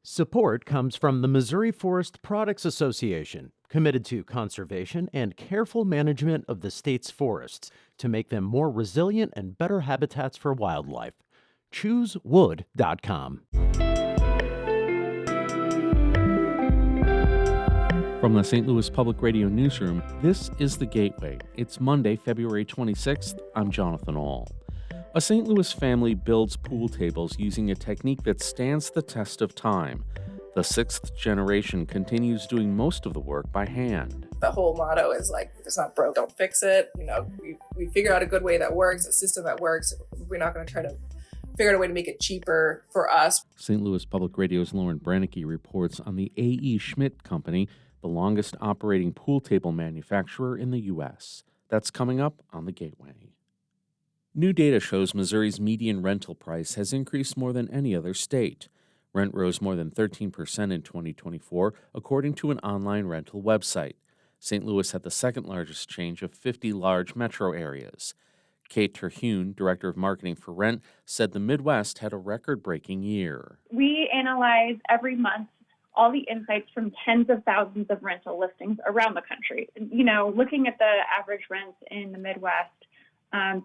Support comes from the Missouri Forest Products Association, committed to conservation and careful management of the state's forests to make them more resilient and better habitats for wildlife. ChooseWood.com. From the St. Louis Public Radio Newsroom, this is The Gateway. It's Monday, February 26th. I'm Jonathan Ahl. A St. Louis family builds pool tables using a technique that stands the test of time. The sixth generation continues doing most of the work by hand. The whole motto is like, if it's not broke, don't fix it. We figure out a good way that works, a system that works. We're not going to try to figure out a way to make it cheaper for us. St. Louis Public Radio's Lauren Brannicky reports on the A.E. Schmidt Company, the longest operating pool table manufacturer in the U.S. That's coming up on The Gateway. New data shows Missouri's median rental price has increased more than any other state. Rent rose more than 13% in 2024, according to an online rental website. St. Louis had the second largest change of 50 large metro areas. Kate Terhune, director of marketing for Rent, said the Midwest had a record-breaking year. We analyze every month all the insights from tens of thousands of rental listings around the country. Looking at the average rents in the Midwest,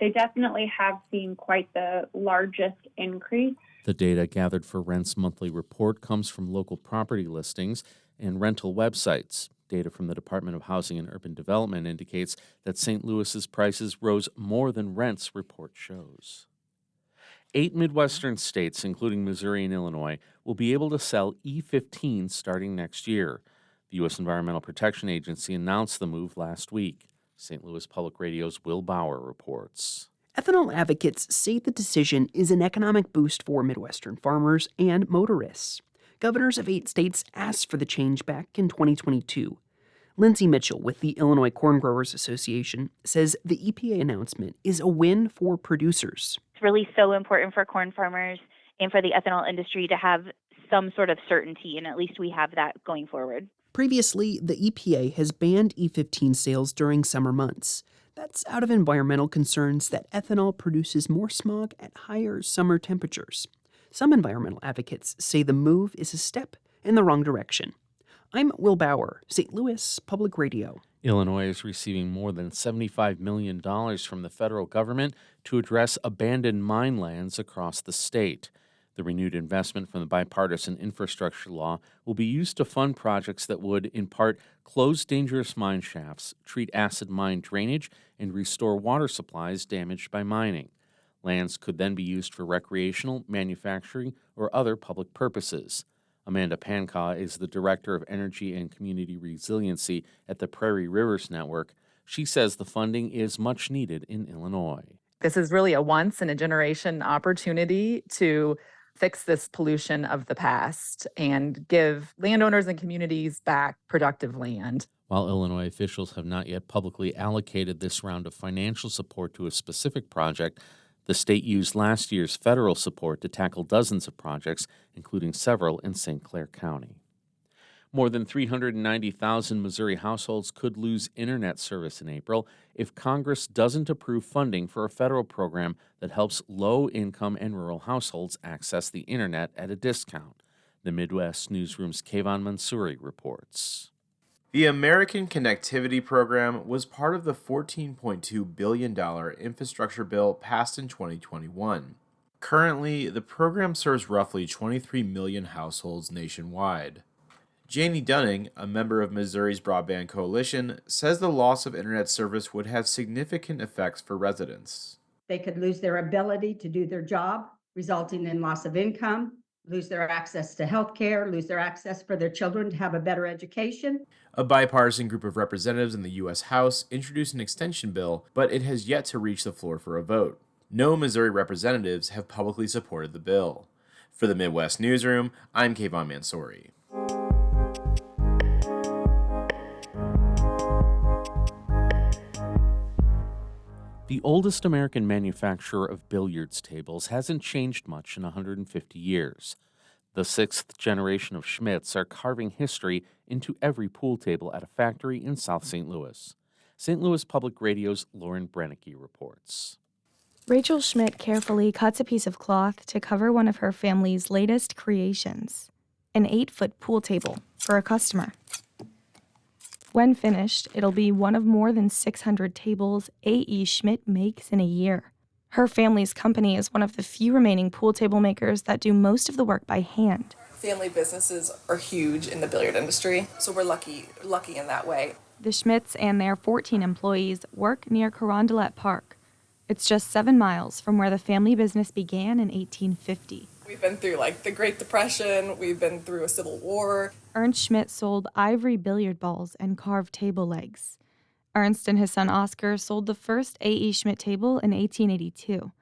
they definitely have seen quite the largest increase. The data gathered for Rent's monthly report comes from local property listings and rental websites. Data from the Department of Housing and Urban Development indicates that St. Louis's prices rose more than Rent's report shows. 8 Midwestern states, including Missouri and Illinois, will be able to sell E15 starting next year. The U.S. Environmental Protection Agency announced the move last week. St. Louis Public Radio's Will Bauer reports. Ethanol advocates say the decision is an economic boost for Midwestern farmers and motorists. Governors of 8 states asked for the change back in 2022. Lindsay Mitchell with the Illinois Corn Growers Association says the EPA announcement is a win for producers. It's really so important for corn farmers and for the ethanol industry to have some sort of certainty, and at least we have that going forward. Previously, the EPA has banned E15 sales during summer months. That's out of environmental concerns that ethanol produces more smog at higher summer temperatures. Some environmental advocates say the move is a step in the wrong direction. I'm Will Bauer, St. Louis Public Radio. Illinois is receiving more than $75 million from the federal government to address abandoned mine lands across the state. The renewed investment from the bipartisan infrastructure law will be used to fund projects that would, in part, close dangerous mine shafts, treat acid mine drainage, and restore water supplies damaged by mining. Lands could then be used for recreational, manufacturing, or other public purposes. Amanda Pancaw is the Director of Energy and Community Resiliency at the Prairie Rivers Network. She says the funding is much needed in Illinois. This is really a once-in-a-generation opportunity to fix this pollution of the past and give landowners and communities back productive land. While Illinois officials have not yet publicly allocated this round of financial support to a specific project, the state used last year's federal support to tackle dozens of projects, including several in St. Clair County. More than 390,000 Missouri households could lose internet service in April if Congress doesn't approve funding for a federal program that helps low-income and rural households access the internet at a discount. The Midwest Newsroom's Kayvon Mansouri reports. The American Connectivity Program was part of the $14.2 billion infrastructure bill passed in 2021. Currently, the program serves roughly 23 million households nationwide. Janie Dunning, a member of Missouri's Broadband Coalition, says the loss of internet service would have significant effects for residents. They could lose their ability to do their job, resulting in loss of income, lose their access to health care, lose their access for their children to have a better education. A bipartisan group of representatives in the U.S. House introduced an extension bill, but it has yet to reach the floor for a vote. No Missouri representatives have publicly supported the bill. For the Midwest Newsroom, I'm Kayvon Mansouri. The oldest American manufacturer of billiards tables hasn't changed much in 150 years. The sixth generation of Schmidts are carving history into every pool table at a factory in South St. Louis. St. Louis Public Radio's Lauren Brannicky reports. Rachel Schmidt carefully cuts a piece of cloth to cover one of her family's latest creations. an 8-foot pool table for a customer. When finished, it'll be one of more than 600 tables A.E. Schmidt makes in a year. Her family's company is one of the few remaining pool table makers that do most of the work by hand. Family businesses are huge in the billiard industry, so we're lucky in that way. The Schmidts and their 14 employees work near Carondelet Park. It's just 7 miles from where the family business began in 1850. We've been through the Great Depression, we've been through a civil war. Ernst Schmidt sold ivory billiard balls and carved table legs. Ernst and his son Oscar sold the first A.E. Schmidt table in 1882.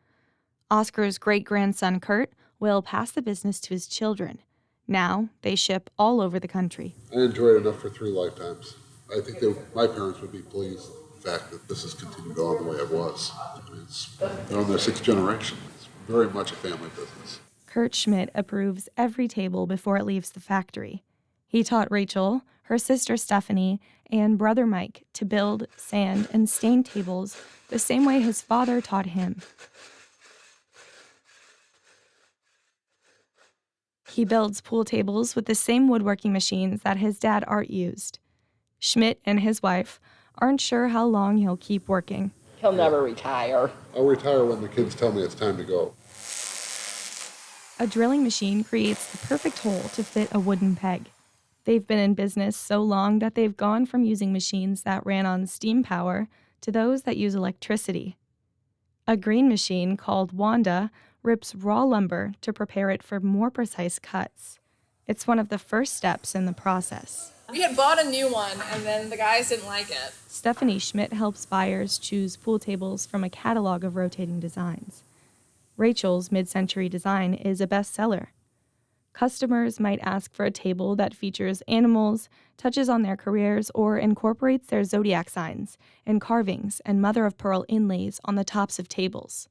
Oscar's great-grandson Kurt will pass the business to his children. Now they ship all over the country. I enjoyed it enough for 3 lifetimes. I think my parents would be pleased with the fact that this has continued on the way it was. They're on their 6th generation. It's very much a family business. Kurt Schmidt approves every table before it leaves the factory. He taught Rachel, her sister Stephanie, and brother Mike to build, sand, and stain tables the same way his father taught him. He builds pool tables with the same woodworking machines that his dad Art used. Schmidt and his wife aren't sure how long he'll keep working. He'll never retire. I'll retire when the kids tell me it's time to go. A drilling machine creates the perfect hole to fit a wooden peg. They've been in business so long that they've gone from using machines that ran on steam power to those that use electricity. A green machine called Wanda rips raw lumber to prepare it for more precise cuts. It's one of the first steps in the process. We had bought a new one, and then the guys didn't like it. Stephanie Schmidt helps buyers choose pool tables from a catalog of rotating designs. Rachel's mid-century design is a bestseller. Customers might ask for a table that features animals, touches on their careers, or incorporates their zodiac signs and carvings and mother-of-pearl inlays on the tops of tables.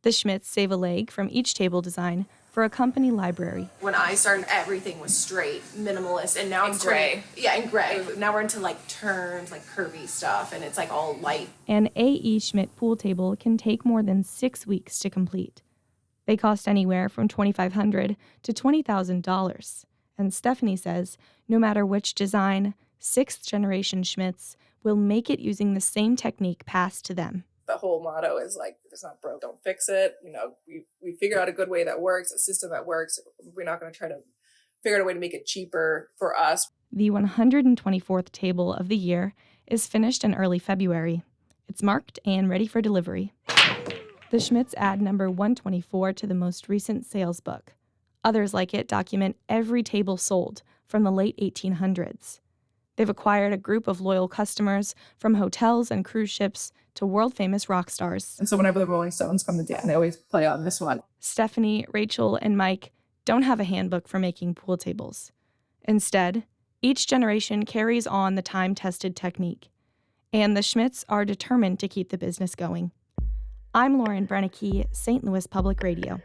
The Schmidts save a leg from each table design for a company library. When I started, everything was straight, minimalist, and now it's gray. Yeah, and gray. Now we're into turns, curvy stuff, and it's all light. An A.E. Schmidt pool table can take more than 6 weeks to complete. They cost anywhere from $2,500 to $20,000. And Stephanie says no matter which design, 6th-generation Schmidts will make it using the same technique passed to them. The whole motto is if it's not broke, don't fix it. We figure out a good way that works, a system that works. We're not going to try to figure out a way to make it cheaper for us. The 124th table of the year is finished in early February. It's marked and ready for delivery. The Schmidts add number 124 to the most recent sales book. Others like it document every table sold from the late 1800s. They've acquired a group of loyal customers from hotels and cruise ships to world-famous rock stars. And so whenever the Rolling Stones come to town, they always play on this one. Stephanie, Rachel, and Mike don't have a handbook for making pool tables. Instead, each generation carries on the time-tested technique. And the Schmidts are determined to keep the business going. I'm Lauren Brennicky, St. Louis Public Radio.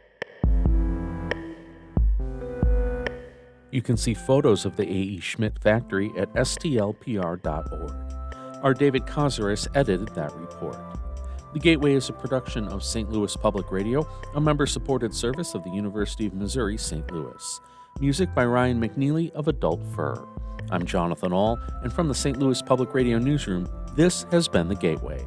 You can see photos of the A.E. Schmidt factory at stlpr.org. Our David Kazaris edited that report. The Gateway is a production of St. Louis Public Radio, a member-supported service of the University of Missouri, St. Louis. Music by Ryan McNeely of Adult Fur. I'm Jonathan Ahl, and from the St. Louis Public Radio Newsroom, this has been The Gateway.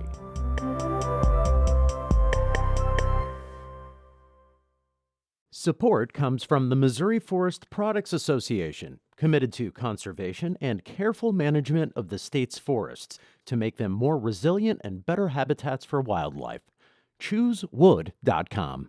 Support comes from the Missouri Forest Products Association, committed to conservation and careful management of the state's forests to make them more resilient and better habitats for wildlife. ChooseWood.com